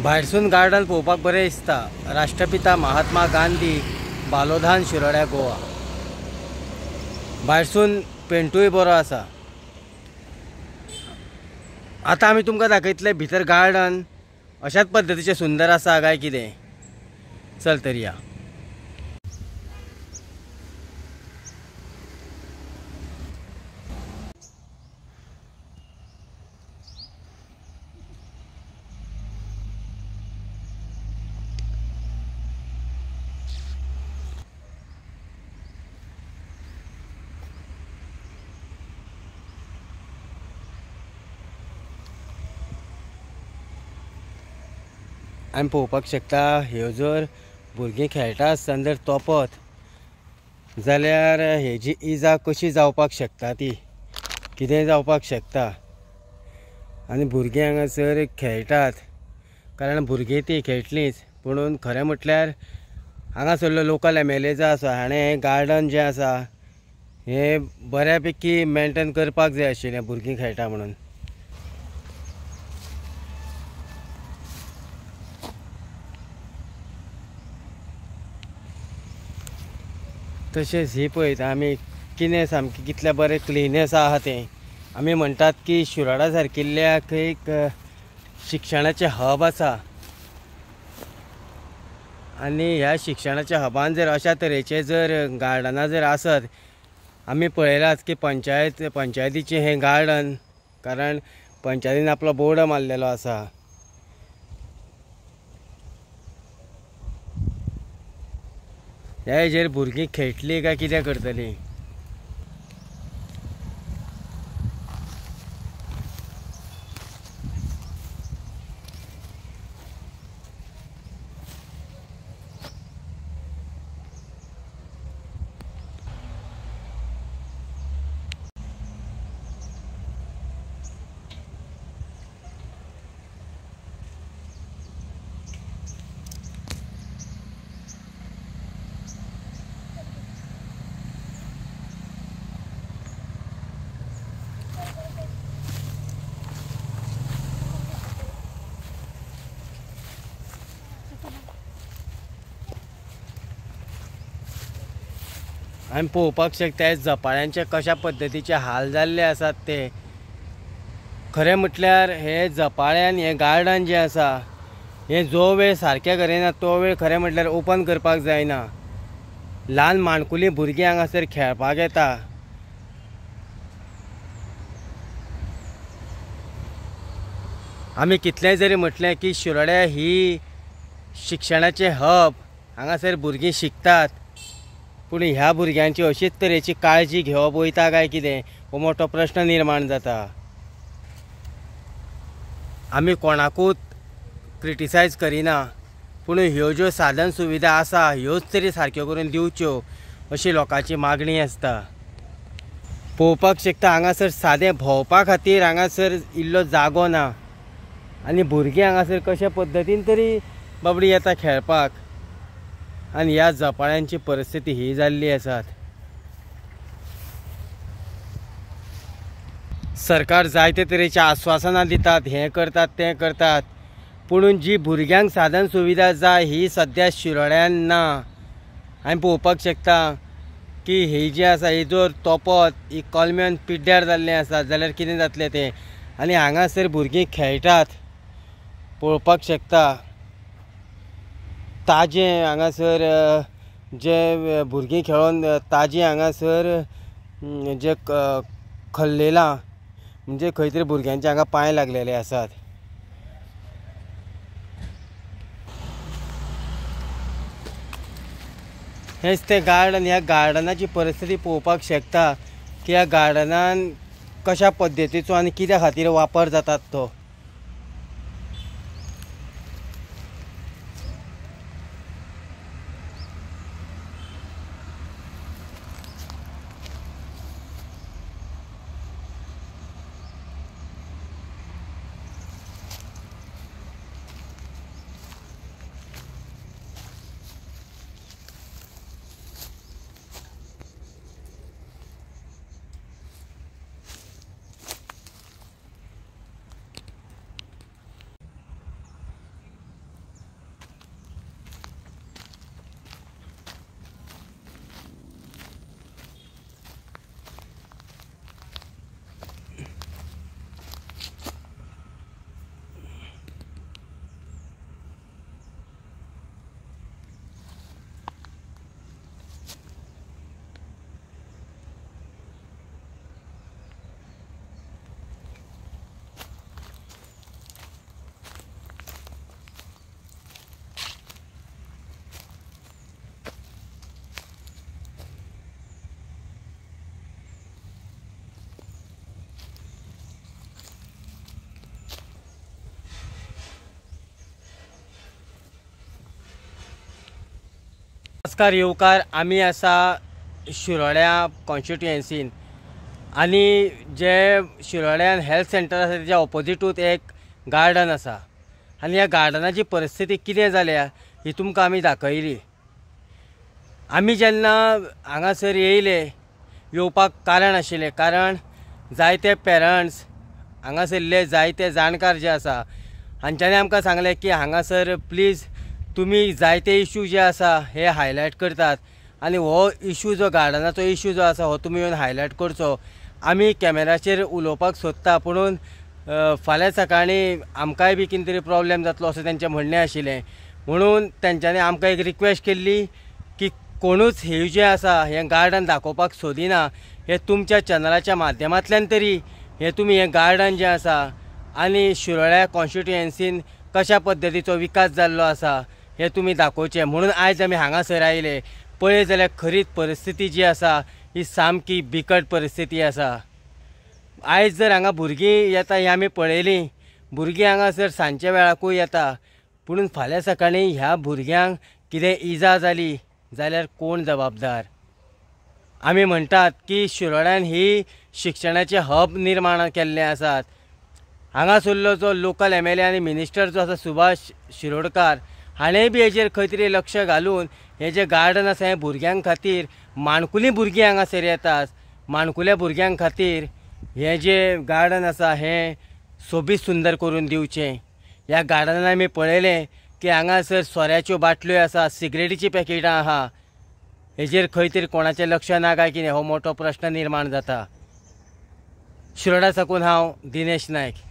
भायरसून garden पळोवपाक बरें दिसता। राष्ट्रपिता महात्मा गांधी बालोधान शिरोड्या गोवा। भायरसून पेंटूय बरो आसा। आता आमी तुमकां दाखयतले भितर गार्डन अशाच पद्धतीचे सुंदर आसा काय कितें। चल तर या। आमी पळोवपाक शकता ह्यो जर भुरगीं खेळटा आसतना जर तोपत जाल्यार हेजी इजा कशी जावपाक शकता ती कितें जावपाक शकता। आनी भुरगीं हांगासर खेळटात कारण भुरगीं ती खेळटलींच, पुणून खरें म्हटल्यार हांगासरलो लोकल MLA जो आसा हाणें हें गार्डन जें आसा हें बऱ्या पैकी मेंटेन करपाक जाय आशिल्लें भुरगीं खेळटा म्हणून। तशेंच ही पळयत आमी कितें सामकें कितलें बरें क्लिनस आहा तें। आमी म्हणटात की शिरोडा सारकिल्ल्या एक शिक्षणाचें हब आसा आनी ह्या शिक्षणाच्या हबान जर अशा तरेचे जर गार्डनां जर आसत, आमी पळयलात की पंचायतीचें हें गार्डन, कारण पंचायतीन आपलो बोर्ड मारलेलो आसा। ह्या हेजेर भुरगीं खेळटलीं काय कितें करतलीं। आमी पळोवपाक शकता झपाळ्यांचे कशा पद्धतीचे हाल जाल्ले आसात ते। खरें म्हटल्यार हे झपाळ्यान हें गार्डन जें आसा हें जो वेळ सारकें करिना तो वेळ खरें म्हटल्यार ओपन करपाक जायना। ल्हान माणकुलीं भुरगीं हांगासर खेळपाक येता। आमी कितलेंय जरी म्हटलें की शिरोड्या ही शिक्षणाचें हब, हांगासर भुरगीं शिकतात, पूण ह्या भुरग्यांची अशीच तरेची काळजी घेवप वयता काय कितें हो मोठो प्रश्न निर्माण जाता। आमी कोणाकूच क्रिटिसायज करिना, पूण ह्यो ज्यो साधन सुविधा आसा ह्योच तरी सारक्यो करून दिवच्यो अशी लोकांची मागणी आसता। पळोवपाक शकता हांगासर सादें भोंवपा खातीर हांगासर इल्लो जागो ना आनी भुरगीं हांगासर कशा पद्धतीन तरी बाबडी येता खेळपाक, आनी ह्या झपाळ्यांची परिस्थिती ही जाल्ली आसात। सरकार जायते तरेची आश्वासनां दितात, हें करतात तें करतात, पुणून जी भुरग्यांक साधन सुविधा जाय ही सद्या शिरोड्यान ना। आमी पळोवपाक शकता की ही जी आसा ही जर तोपत ही कलम्यान पिड्ड्यार जाल्लें आसा जाल्यार कितें जातलें तें। आनी हांगासर भुरगीं खेळटात पळोवपाक शकता ताजें हांगासर जे भुरगीं खेळोन ताजें हांगासर जे खल्लेलां म्हणजे खंय तरी भुरग्यांचे हांगा पांय लागलेले आसात। हेच तें गार्डन, ह्या गार्डनाची परिस्थिती पळोवपाक शकता की ह्या गार्डनान कशा पद्धतीचो आनी कित्या खातीर वापर जातात तो। नमस्कार येवकार, आमी आसा शिरोड्या कॉन्स्टिट्युएन्सीन आनी जे शिरोड्यान हेल्थ सेंटर आसा तेच्या ऑपोजिटूच एक गार्डन आसा आनी ह्या गार्डनाची परिस्थिती कितें जाल्या ही तुमकां आमी दाखयली। आमी जेन्ना हांगासर येवपाक कारण आशिल्लें, कारण जायते पेरंट्स हांगासरले जायते जाणकार जे आसा हांच्यांनी आमकां सांगलें की हांगासर प्लीज तुमी जायते इश्यू जे आसा हे हायलायट करतात आनी हो इश्यू जो गार्डनाचो इश्यू जो आसा हो तुमी येवन हायलायट करचो। आमी कॅमेराचेर उलोवपाक सोदता पुणून फाल्यां सकाळीं आमकांय बी कितें तरी प्रॉब्लेम जातलो अशें तेंचें म्हणणें आशिल्लें। म्हणून तेंच्यांनी आमकां एक रिक्वेस्ट केल्ली की कोणूच हे जे आसा हें गार्डन दाखोवपाक सोदिना, हे तुमच्या चॅनलाच्या माध्यमांतल्यान तरी हे तुमी हें गार्डन जें आसा आनी शिरोड्या कॉन्स्टिट्युएन्सीन कशा पद्दतीचो विकास जाल्लो आसा हे तुमी दाखोवचें। म्हणून आयज आमी हांगासर आयले। पळय जाल्यार खरीच परिस्थिती जी आसा ही सामकी बिकट परिस्थिती आसा। आयज जर हांगा भुरगीं येता ही आमी पळयलीं, भुरगीं हांगासर सांजच्या वेळाकूय येता, पुणून फाल्यां सकाळीं ह्या भुरग्यांक कितें इजा जाली जाल्यार कोण जबाबदार? आमी म्हणटात की शिरोड्यान ही शिक्षणाचे हब निर्माण केल्ले आसात। हांगासरलो जो लोकल MLA आनी मिनिस्टर जो आसा सुभाष शिरोडकार हाणेंय बी हेजेर खंय तरी लक्ष घालून हे जे गार्डन आसा हें भुरग्यां खातीर, माणकुलीं भुरगीं हांगासर येतात, माणकुल्या भुरग्यां खातीर हें जे गार्डन आसा हें सोबीत सुंदर करून दिवचें। ह्या गार्डनान आमी पळयलें की हांगासर सोऱ्याच्यो बाटल्यो आसा, सिगरेटीची पॅकेटां आहा, हेजेर खंय तरी कोणाचें लक्ष ना काय कितें हो मोठो प्रश्न निर्माण जाता। शिरोडा साकून हांव दिनेश नायक।